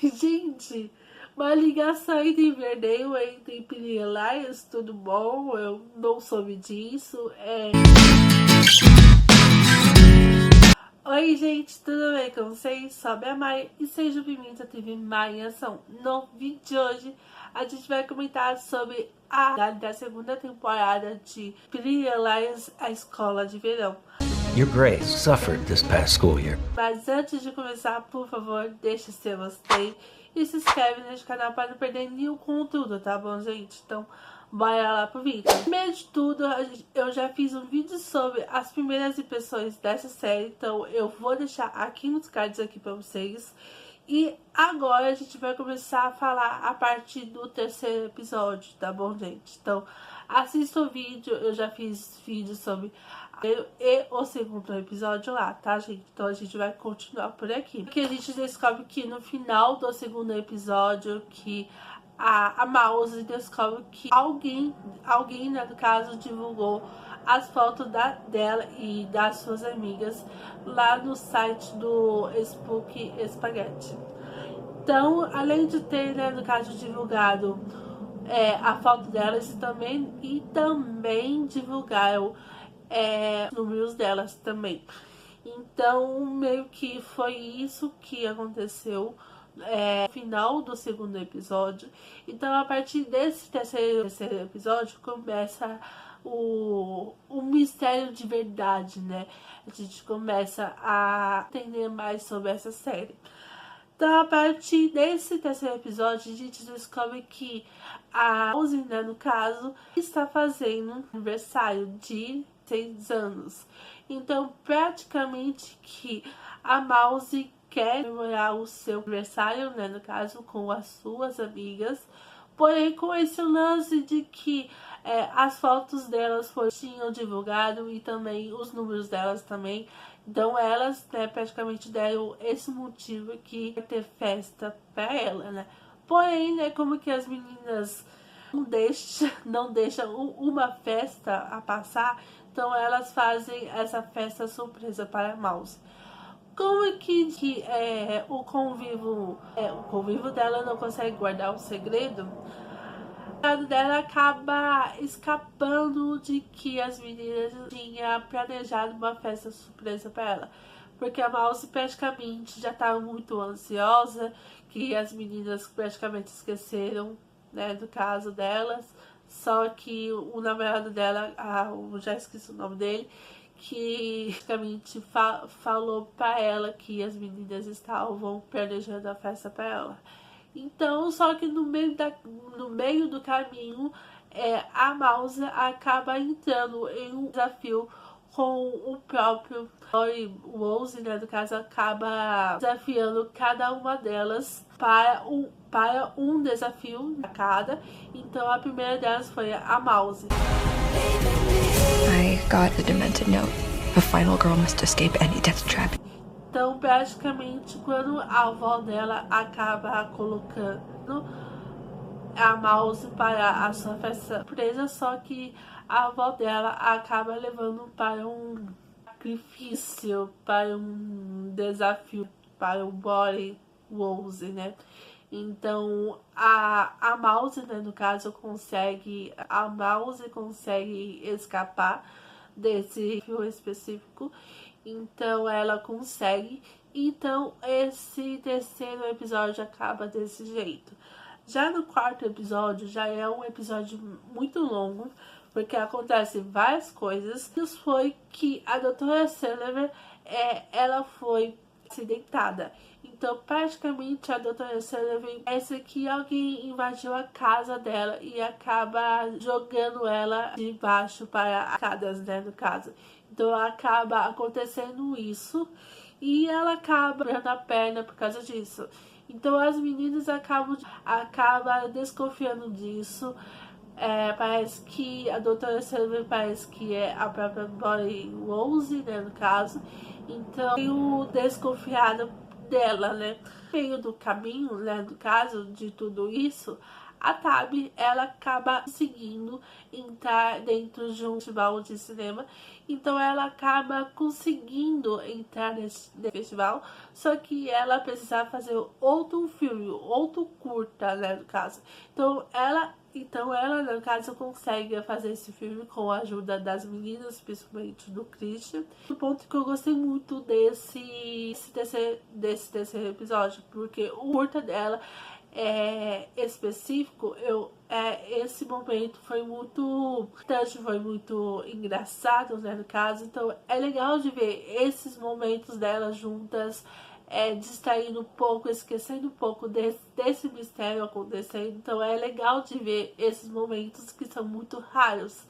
Gente, uma ligação entre Riverdale e entre Pretty Liars, tudo bom? Eu não soube disso. Oi, gente, tudo bem com vocês? Sobe a Maia e sejam bem-vindos à TV Maia em Ação. No vídeo de hoje, a gente vai comentar sobre a da segunda temporada de Pretty Liars, a escola de verão. Your grades suffered this past school year. Mas antes de começar, por favor, deixe seu gostei e se inscreve neste canal para não perder nenhum conteúdo, tá bom, gente? Então, bora lá pro vídeo. Primeiro de tudo, eu já fiz um vídeo sobre as primeiras impressões dessa série, então eu vou deixar aqui nos cards aqui pra vocês. E agora a gente vai começar a falar a partir do terceiro episódio, tá bom, gente? Então, assista o vídeo, eu já fiz vídeo sobre e o segundo episódio lá, tá, gente? Então a gente vai continuar por aqui. Porque a gente descobre que no final do segundo episódio que a Mouse descobre que alguém, né, no caso, divulgou as fotos dela e das suas amigas lá no site do Spook Spaghetti. Então, além de ter, né, no caso, divulgado a foto delas e também divulgaram os números delas também. Então, meio que foi isso que aconteceu no final do segundo episódio. Então, a partir desse terceiro episódio, começa o mistério de verdade, né? A gente começa a entender mais sobre essa série. Então, a partir desse terceiro episódio, a gente descobre que a Rose, né, no caso, está fazendo aniversário de 6 anos. Então, praticamente que a Mouse quer comemorar o seu aniversário, né, no caso, com as suas amigas. Porém, com esse lance de que as fotos delas tinham divulgado e também os números delas também. Então elas, né, praticamente deram esse motivo que vai ter festa pra ela, né? Porém, né, como que as meninas não deixam uma festa a passar, então elas fazem essa festa surpresa para a Mouse. Como que o convívio dela não consegue guardar o segredo? Dela acaba escapando de que as meninas tinham planejado uma festa surpresa para ela, porque a Mouse praticamente já estava muito ansiosa, que as meninas praticamente esqueceram, né, do caso delas. Só que o namorado dela, eu já esqueci o nome dele, que praticamente falou para ela que as meninas estavam planejando a festa para ela. Então, só que no meio do caminho, a Mouse acaba entrando em um desafio com o próprio Rose, né, no caso, acaba desafiando cada uma delas para um desafio a cada. Então, a primeira delas foi a Mouse. I got the demented note. The final girl must escape any death trap. Então, praticamente, quando a avó dela acaba colocando a Mouse para a sua festa surpresa, só que a avó dela acaba levando para um sacrifício, para um desafio, para o Boy Rose, né? Então, a Mouse, né, no caso, consegue escapar desse fio específico. Então ela consegue. Então esse terceiro episódio acaba desse jeito. Já no quarto episódio, já é um episódio muito longo, porque acontece várias coisas. Isso foi que a doutora Sullivan, ela foi acidentada. Então, praticamente, a doutora Sullivan pensa que alguém invadiu a casa dela e acaba jogando ela de baixo para as escadas, né, no caso. Então, acaba acontecendo isso e ela acaba quebrando a perna por causa disso. Então, as meninas acabam desconfiando disso. Parece que a doutora Sullivan parece que é a própria Boy Rose, né, no caso. Então, tem o desconfiado dela, né? No meio do caminho, né, no caso de tudo isso, a Tabby, ela acaba conseguindo entrar dentro de um festival de cinema. Então ela acaba conseguindo entrar nesse festival, só que ela precisava fazer outro filme, outro curta, né, no caso. Então ela, no caso, consegue fazer esse filme com a ajuda das meninas, principalmente do Christian. O ponto que eu gostei muito desse episódio, porque o curta dela específico, esse momento foi muito engraçado, né, no caso. Então é legal de ver esses momentos delas juntas, distraindo um pouco, esquecendo um pouco desse mistério acontecendo. Então é legal de ver esses momentos que são muito raros,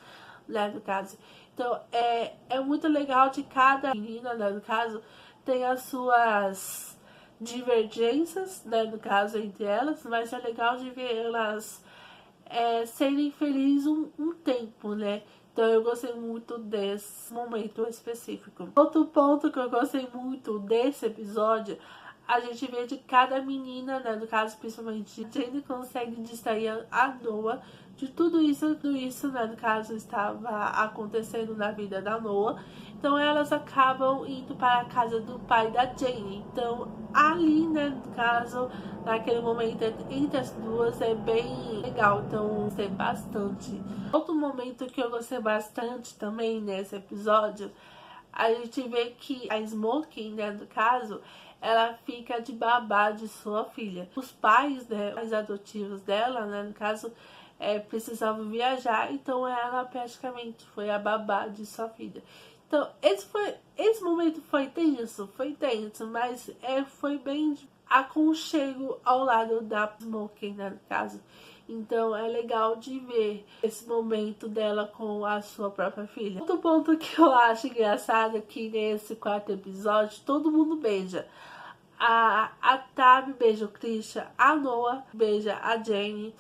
né, no caso. Então é muito legal de cada menina, né, no caso, tem as suas divergências, né, no caso, entre elas, mas é legal de ver elas serem felizes um tempo, né? Então eu gostei muito desse momento específico. Outro ponto que eu gostei muito desse episódio, a gente vê de cada menina, né, no caso, principalmente a Jane consegue distrair a Noah de tudo isso, né, no caso, estava acontecendo na vida da Noah. Então elas acabam indo para a casa do pai da Jane. Então ali, né, no caso, naquele momento entre as duas é bem legal. Então gostei bastante. Outro momento que eu gostei bastante também nesse episódio, a gente vê que a Smokey, né, no caso, ela fica de babá de sua filha. Os pais, né, os adotivos dela, né, no caso, precisavam viajar, então ela praticamente foi a babá de sua filha. Então, esse momento foi tenso, mas foi bem aconchego ao lado da Smokey, né, no caso. Então é legal de ver esse momento dela com a sua própria filha. Outro ponto que eu acho engraçado é que nesse quarto episódio todo mundo beija. A Tabby beija o Christian, a Noah beija a Jane,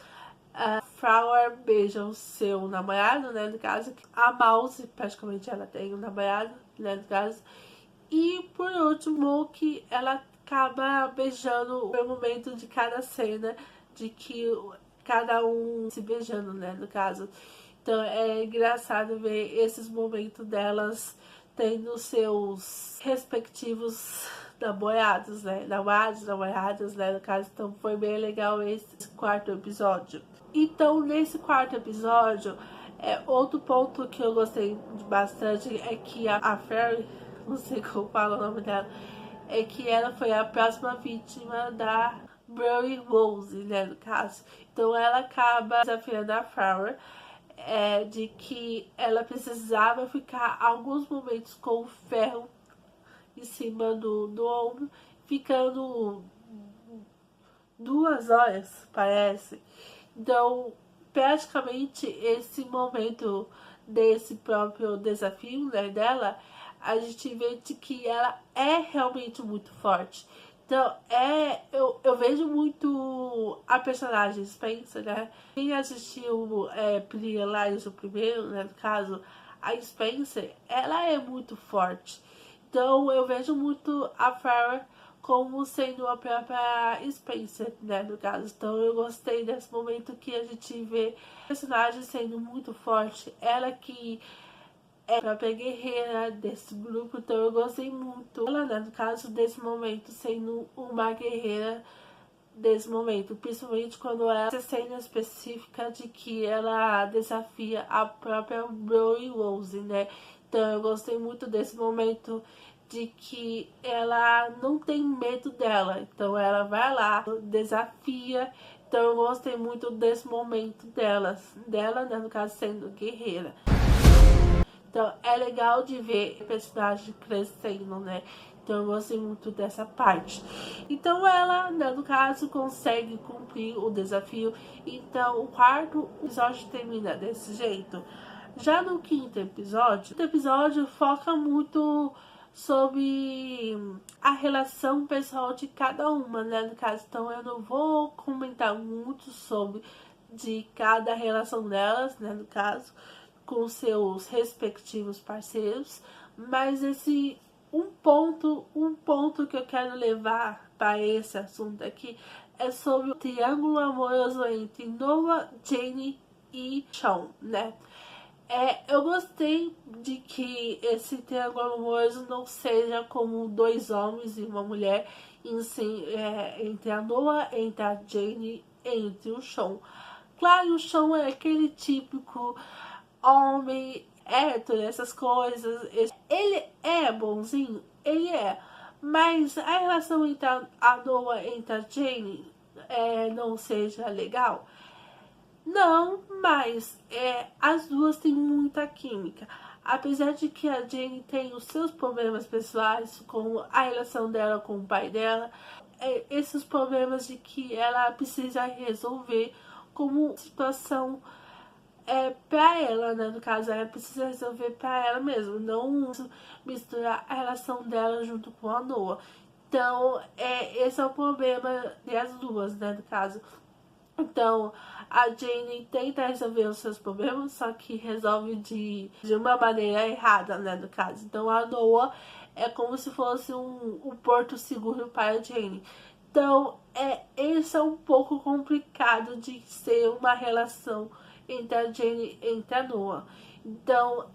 a Flower beija o seu namorado, né, no caso. A Mouse, praticamente ela tem um namorado, né, no caso. E por último, que ela acaba beijando o momento de cada cena, de que cada um se beijando, né, no caso. Então é engraçado ver esses momentos delas tendo seus respectivos namorados, né, namoradas, né, no caso. Então foi bem legal esse quarto episódio. Então nesse quarto episódio, outro ponto que eu gostei bastante é que a Fairy, não sei como fala o nome dela, é que ela foi a próxima vítima da Berry Rose, né, no caso. Então ela acaba desafiando a Flower, de que ela precisava ficar alguns momentos com o ferro em cima do ombro, ficando 2 horas, parece. Então, praticamente esse momento desse próprio desafio, né, dela, a gente vê de que ela é realmente muito forte. Então, eu vejo muito a personagem Spencer, né? Quem assistiu Pretty Liars, o primeiro, né, no caso, a Spencer, ela é muito forte. Então, eu vejo muito a Farrah como sendo a própria Spencer, né, no caso. Então eu gostei desse momento que a gente vê a personagem sendo muito forte, ela que é a própria guerreira desse grupo. Então eu gostei muito ela, né, no caso, desse momento, sendo uma guerreira desse momento, principalmente quando essa cena específica de que ela desafia a própria Berry Rose, né. Então eu gostei muito desse momento de que ela não tem medo dela, então ela vai lá, desafia. Então eu gostei muito desse momento dela, né, no caso, sendo guerreira. Então é legal de ver o personagem crescendo, né. Então eu gostei muito dessa parte. Então ela, né, no caso, consegue cumprir o desafio. Então o quarto episódio termina desse jeito. Já no quinto episódio foca muito sobre a relação pessoal de cada uma, né, no caso. Então eu não vou comentar muito sobre de cada relação delas, né, no caso, com seus respectivos parceiros, mas esse um ponto que eu quero levar para esse assunto aqui é sobre o triângulo amoroso entre Noah, Jane e Sean, né? Eu gostei de que esse triângulo amoroso não seja como dois homens e uma mulher, em si, entre a Noah, entre a Jane, entre o Sean. Claro, o Sean é aquele típico homem hétero, essas coisas. Ele é bonzinho, ele é. Mas a relação entre a Noah e a Jane não seja legal. Não, mas as duas têm muita química. Apesar de que a Jane tem os seus problemas pessoais com a relação dela com o pai dela, esses problemas de que ela precisa resolver como situação pra ela, né? No caso, ela precisa resolver pra ela mesma, não misturar a relação dela junto com a Noah. Então, esse é o problema das duas, né? No caso. Então, a Jane tenta resolver os seus problemas, só que resolve de uma maneira errada, né, no caso. Então, a Noah é como se fosse um porto seguro para a Jane. Então, esse é um pouco complicado de ser uma relação entre a Jane e entre a Noah. Então,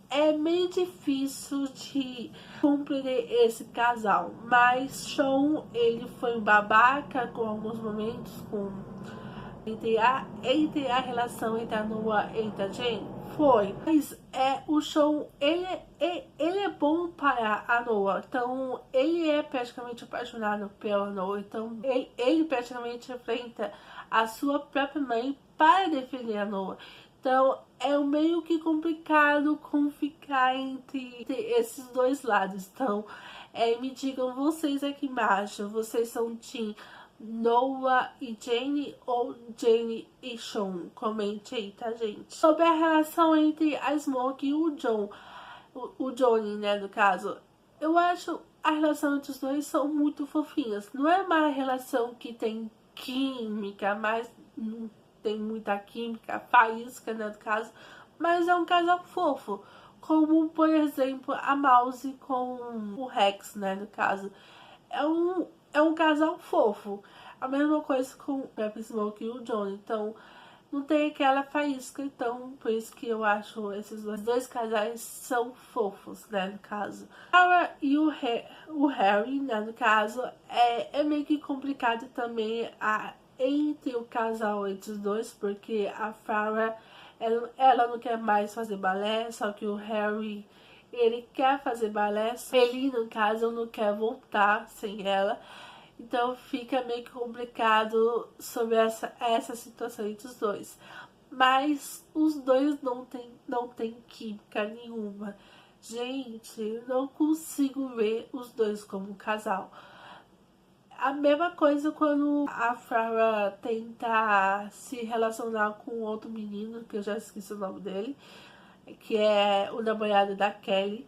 é meio difícil de compreender esse casal. Mas Sean, ele foi um babaca com alguns momentos, entre a relação entre a Noah e a Jane, foi. Mas o Sean, ele é bom para a Noah. Então, ele é praticamente apaixonado pela Noah. Então, ele praticamente enfrenta a sua própria mãe para defender a Noah. Então, é meio que complicado como ficar entre esses dois lados. Então, me digam vocês aqui embaixo, vocês são team Noah e Jane ou Jane e Sean? Comente aí, tá, gente? Sobre a relação entre a Smoke e o John, o Johnny, né, no caso, eu acho a relação entre os dois são muito fofinhas. Não é uma relação que tem química, mas não tem muita química, faísca, né, no caso, mas é um casal fofo, como, por exemplo, a Mouse com o Rex, né, no caso. É um casal fofo. A mesma coisa com o Pepper Smoke e o Johnny. Então, não tem aquela faísca. Então, por isso que eu acho esses dois casais são fofos, né, no caso. Farrah e o Harry, né, no caso, é meio que complicado também entre o casal entre os dois, porque a Farrah, ela não quer mais fazer balé, só que o Harry, ele quer fazer balé, ele, no caso, não quer voltar sem ela. Então fica meio que complicado sobre essa situação entre os dois. Mas os dois não tem química nenhuma. Gente, não consigo ver os dois como um casal. A mesma coisa quando a Farrah tenta se relacionar com outro menino, que eu já esqueci o nome dele, que é o namorado da Kelly.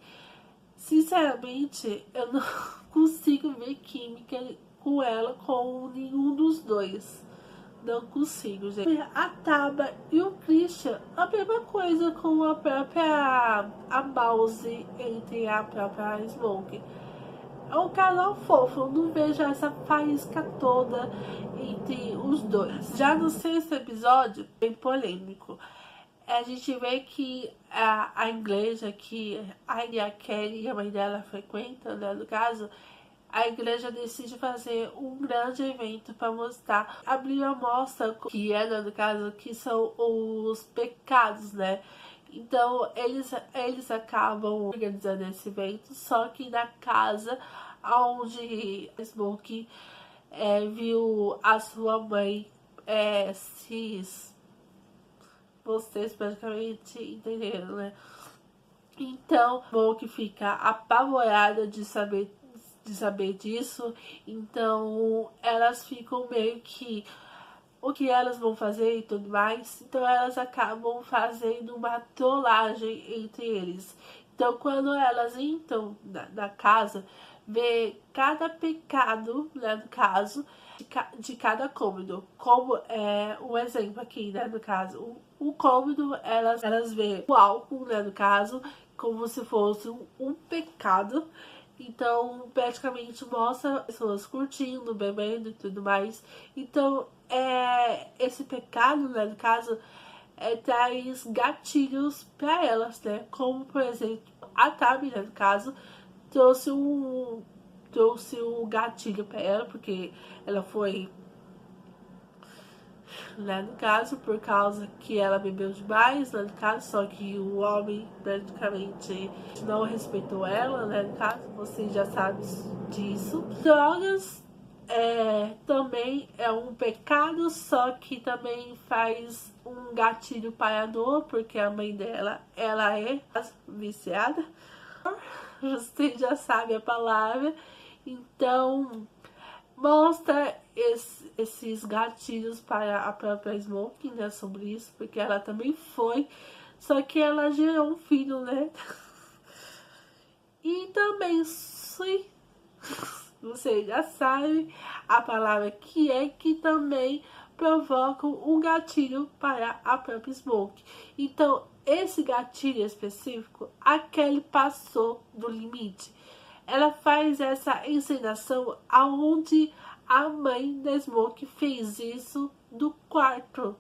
Sinceramente, eu não consigo ver química com ela com nenhum dos dois. Não consigo, gente. A Taba e o Christian, a mesma coisa com a própria Mouse entre a própria Smoke. É um casal fofo, eu não vejo essa faísca toda entre os dois. Já no sexto episódio, bem polêmico, a gente vê que a igreja que a Kelly e a mãe dela frequentam, né, no caso, a igreja decide fazer um grande evento para mostrar. A Bíblia mostra que né, no caso, que são os pecados, né? Então, eles acabam organizando esse evento, só que na casa onde Smoke viu a sua mãe vocês praticamente entenderam, né? Então, Smoke fica apavorada de saber disso. Então, elas ficam meio que o que elas vão fazer e tudo mais. Então, elas acabam fazendo uma trollagem entre eles. Então, quando elas entram na casa, vê cada pecado, né, no caso, de cada cômodo. Como um exemplo aqui, né, no caso, o cômodo, elas vê o álcool, né, no caso, como se fosse um pecado. Então, praticamente mostra pessoas curtindo, bebendo e tudo mais. Então, esse pecado, né, no caso, traz gatilhos para elas, né? Como, por exemplo, a Tabi, né, no caso, trouxe um gatilho para ela, porque ela foi, né, no caso, por causa que ela bebeu demais, né, no caso, só que o homem praticamente não respeitou ela, né, no caso, você já sabe disso. Drogas também é um pecado, só que também faz um gatilho parador, porque a mãe dela, ela é viciada. Você já sabe a palavra, então mostra esses gatilhos para a própria Smokey, né, sobre isso, porque ela também foi, só que ela gerou um filho, né, e também, sim, você já sabe a palavra que também provoca um gatilho para a própria Smokey. Então, esse gatilho específico, a Kelly passou do limite. Ela faz essa encenação aonde a mãe da Smokey fez isso do quarto,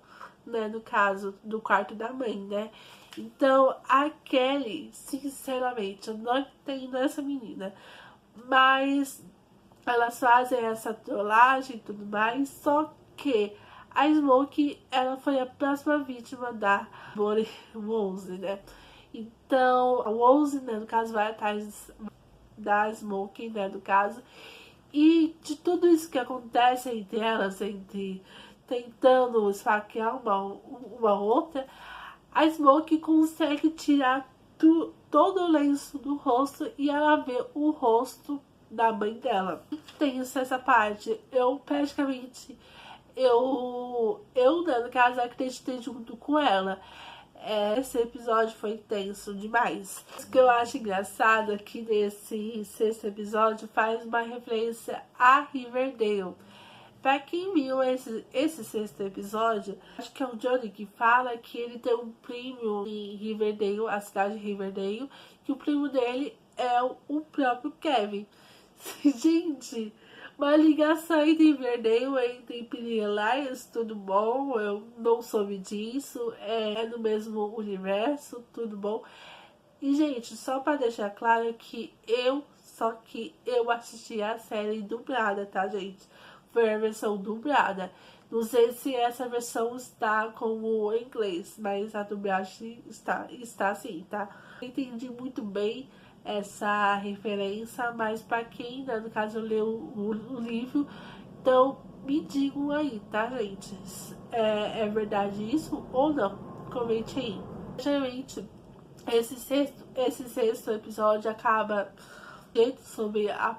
né? No caso, do quarto da mãe, né? Então, a Kelly, sinceramente, eu não entendo essa menina, mas elas fazem essa trollagem e tudo mais, só que a Smokey, ela foi a próxima vítima da Bonnie Woozie, né? Então, a Woozie, né, no caso, vai atrás da Smokey, né, no caso, e de tudo isso que acontece entre elas, entre tentando esfaquear uma outra, a Smokey consegue tirar todo o lenço do rosto e ela vê o rosto da mãe dela. Tenso essa parte. Eu praticamente, né, no caso, acreditei junto com ela. Esse episódio foi tenso demais. O que eu acho engraçado é que nesse sexto episódio faz uma referência a Riverdale. Pra quem viu esse sexto episódio, acho que é o Johnny que fala que ele tem um primo em Riverdale, a cidade de Riverdale, que o primo dele é o próprio Kevin. Gente, uma ligação entre Riverdale, entre Pretty Liars, tudo bom, eu não soube disso, é no mesmo universo, tudo bom. E, gente, só pra deixar claro que eu assisti a série dublada, tá, gente? Foi a versão dublada. Não sei se essa versão está como em inglês, mas a dublagem está sim, tá? Eu entendi muito bem essa referência, mas para quem, né, no caso, leu o livro, então me digam aí, tá, gente? É verdade isso ou não? Comente aí. Geralmente, esse sexto episódio acaba sobre a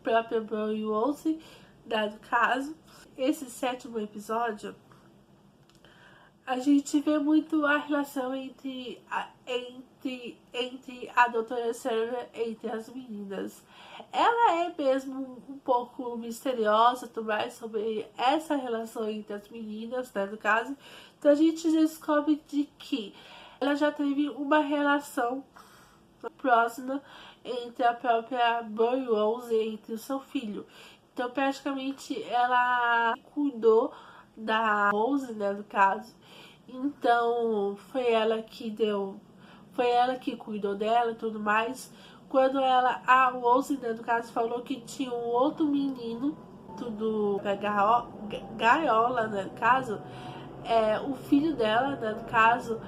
própria Bonnie Woozie, dado caso. Esse sétimo episódio, a gente vê muito a relação entre a Doutora Silver, entre as meninas. Ela é mesmo um pouco misteriosa, tudo mais, sobre essa relação entre as meninas, né, no caso. Então a gente descobre de que ela já teve uma relação próxima entre a própria Bonnie Woozie e entre o seu filho. Então, praticamente, ela cuidou da Woozie, né, no caso. Então, foi ela que cuidou dela e tudo mais. Quando a Woozie, né, no caso, falou que tinha um outro menino, tudo gaiola, né, no caso, o filho dela, né, no caso,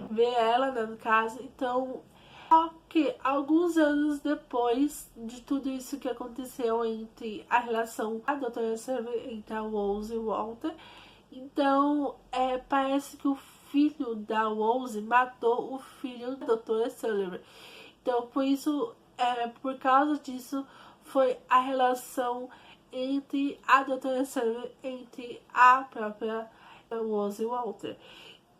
vê ela, né, no caso. Então, só que alguns anos depois de tudo isso que aconteceu entre a relação da Doutora Silver, entre a Woozie e o Walter, então parece que o filho da Woozie matou o filho da Doutora Silver. Então, por causa disso, foi a relação entre a Doutora Silver, entre a própria Woozie e o Walter.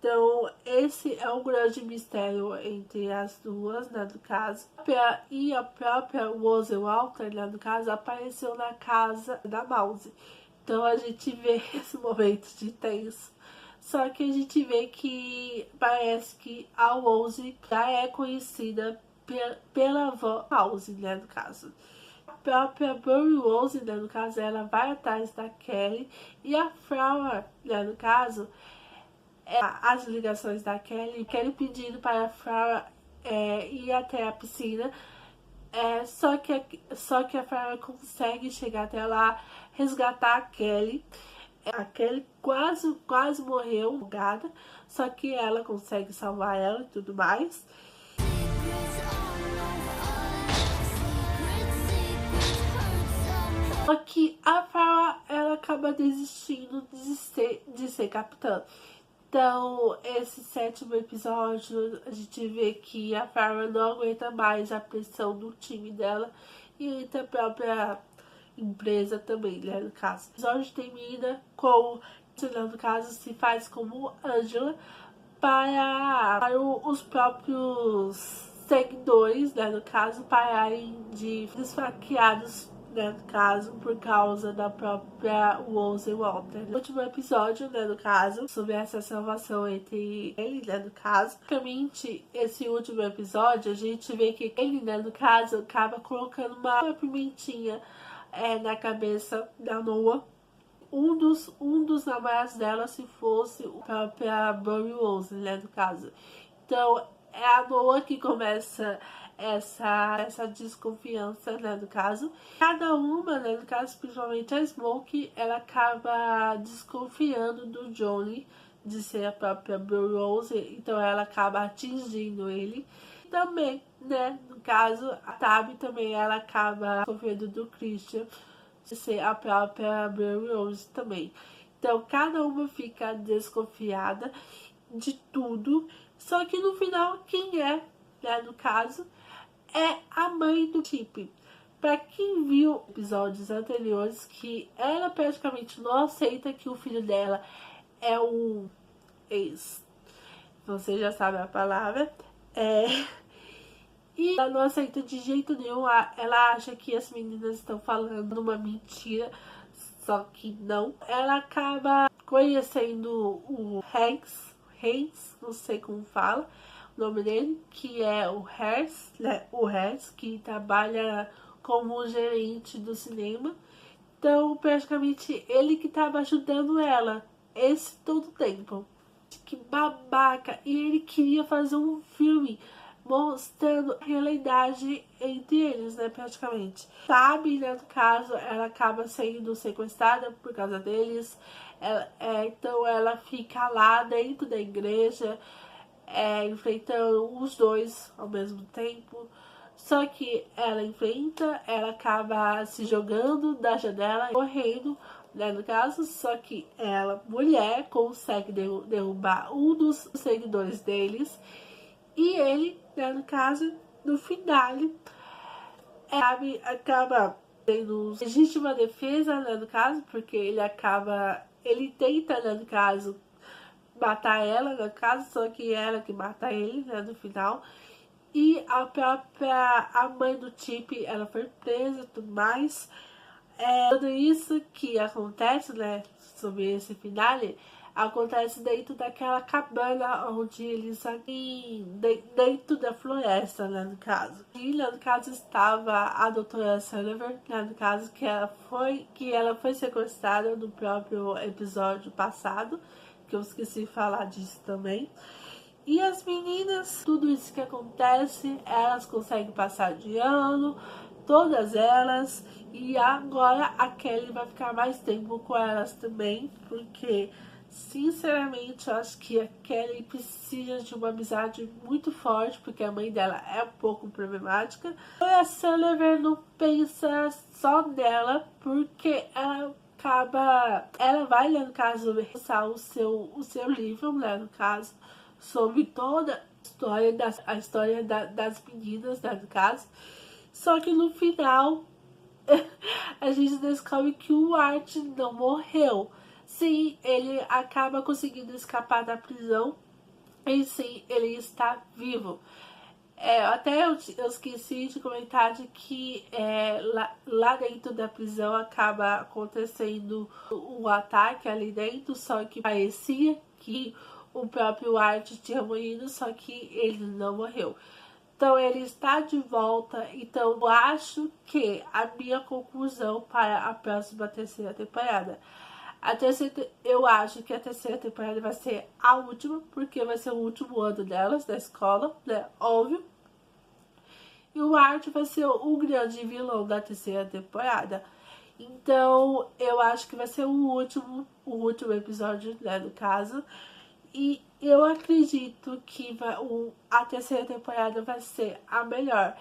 Então, esse é um grande mistério entre as duas, né, no caso. E a própria Woozie Walter, né, no caso, apareceu na casa da Mouse. Então, a gente vê esse momento de tenso. Só que a gente vê que parece que a Woozie já é conhecida pela avó Rose, né, no caso. A própria Burry Rose, né, no caso, ela vai atrás da Kelly, e a Flower, né, no caso, as ligações da Kelly pedindo para a Flower ir até a piscina, só que a Flower consegue chegar até lá, resgatar a Kelly. A Kelly quase morreu afogada, só que ela consegue salvar ela e tudo mais. Só que a Farrah, ela acaba desistindo de ser capitã. Então, esse 7º episódio, a gente vê que a Farrah não aguenta mais a pressão do time dela e da própria empresa também, né, no caso. O episódio termina com, no caso, se faz como Angela para os próprios seguidores, né, no caso, pararem de esfaqueados, né, no caso, por causa da própria Rose Walter. No último episódio, né, no caso, sobre essa salvação entre ele, né, no caso, basicamente, esse último episódio, a gente vê que ele, né, no caso, acaba colocando uma pimentinha na cabeça da Noah. Um dos namorados dela, se fosse a própria Burry Rose, né, no caso. Então, é a Noah que começa essa desconfiança, né, no caso. Cada uma, né, no caso, principalmente a Smoke, ela acaba desconfiando do Johnny de ser a própria Burry Rose, então ela acaba atingindo ele. Também, né, no caso, a Tabby também, ela acaba desconfiando do Christian de ser a própria Burry Rose também. Então, cada uma fica desconfiada de tudo, só que no final, quem é, né, no caso, é a mãe do Chip. Para quem viu episódios anteriores, que ela praticamente não aceita que o filho dela é um ex. Você já sabe a palavra. E ela não aceita de jeito nenhum. Ela acha que as meninas estão falando uma mentira, só que não. Ela acaba conhecendo o Hanks, não sei como fala o nome dele, que é o Harris, né? O Harris, que trabalha como gerente do cinema. Então, praticamente, ele que estava ajudando ela esse todo o tempo. Que babaca! E ele queria fazer um filme mostrando a realidade entre eles, né, praticamente. Sabe, né, no caso, ela acaba sendo sequestrada por causa deles. Então ela fica lá dentro da igreja, enfrentando os dois ao mesmo tempo. Só que ela acaba se jogando da janela, morrendo, né, no caso. Só que ela, mulher, consegue derrubar um dos seguidores deles. E ele, né, no caso, no final, acaba tendo legítima defesa, né, no caso, porque ele tenta, né, no caso, matar ela, no caso, só que ela que mata ele, né, no final. E a mãe do Chip, ela foi presa e tudo mais. Tudo isso que acontece, né, sobre esse finale, acontece dentro daquela cabana onde eles aqui dentro da floresta, né, no caso. E no caso estava a doutora Sullivan, né, no caso que ela foi sequestrada no próprio episódio passado, que eu esqueci de falar disso também. E as meninas, tudo isso que acontece, elas conseguem passar de ano, todas elas, e agora a Kelly vai ficar mais tempo com elas também, porque sinceramente eu acho que a Kelly precisa de uma amizade muito forte, porque a mãe dela é um pouco problemática. E a Sullivan não pensa só nela, porque ela vai, né, no caso, lançar o seu livro, né, no caso, sobre toda a história das meninas, né, no caso. Só que no final a gente descobre que o Art não morreu. Sim, ele acaba conseguindo escapar da prisão, e sim, ele está vivo. Até eu esqueci de comentar de que lá dentro da prisão acaba acontecendo um ataque ali dentro, só que parecia que o próprio Art tinha morrido, só que ele não morreu. Então ele está de volta. Então eu acho que a minha conclusão para a próxima terceira temporada. Eu acho que a terceira temporada vai ser a última, porque vai ser o último ano delas, da escola, né? Óbvio. E o Art vai ser o grande vilão da terceira temporada. Então, eu acho que vai ser o último episódio, né, no caso. E eu acredito que a terceira temporada vai ser a melhor.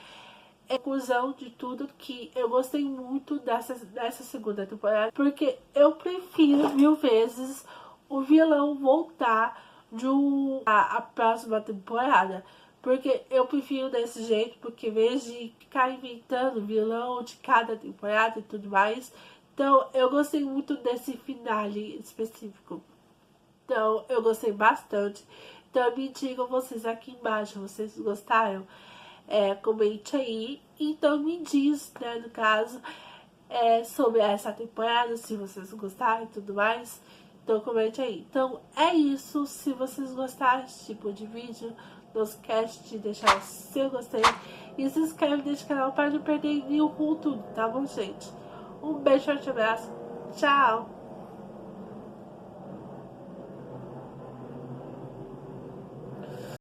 É a conclusão de tudo que eu gostei muito dessa segunda temporada. Porque eu prefiro 1000 vezes o vilão voltar a próxima temporada. Porque eu prefiro desse jeito, porque em vez de ficar inventando vilão de cada temporada e tudo mais. Então, eu gostei muito desse finale específico. Então, eu gostei bastante. Então, me digam vocês aqui embaixo, vocês gostaram? Comente aí. Então, me diz, né, no caso, sobre essa temporada, se vocês gostaram e tudo mais. Então, comente aí. Então, é isso. Se vocês gostaram desse tipo de vídeo, não esquece de deixar o seu gostei e se inscreve nesse canal para não perder nenhum conteúdo, tá bom, gente? Um beijo, forte abraço. Tchau!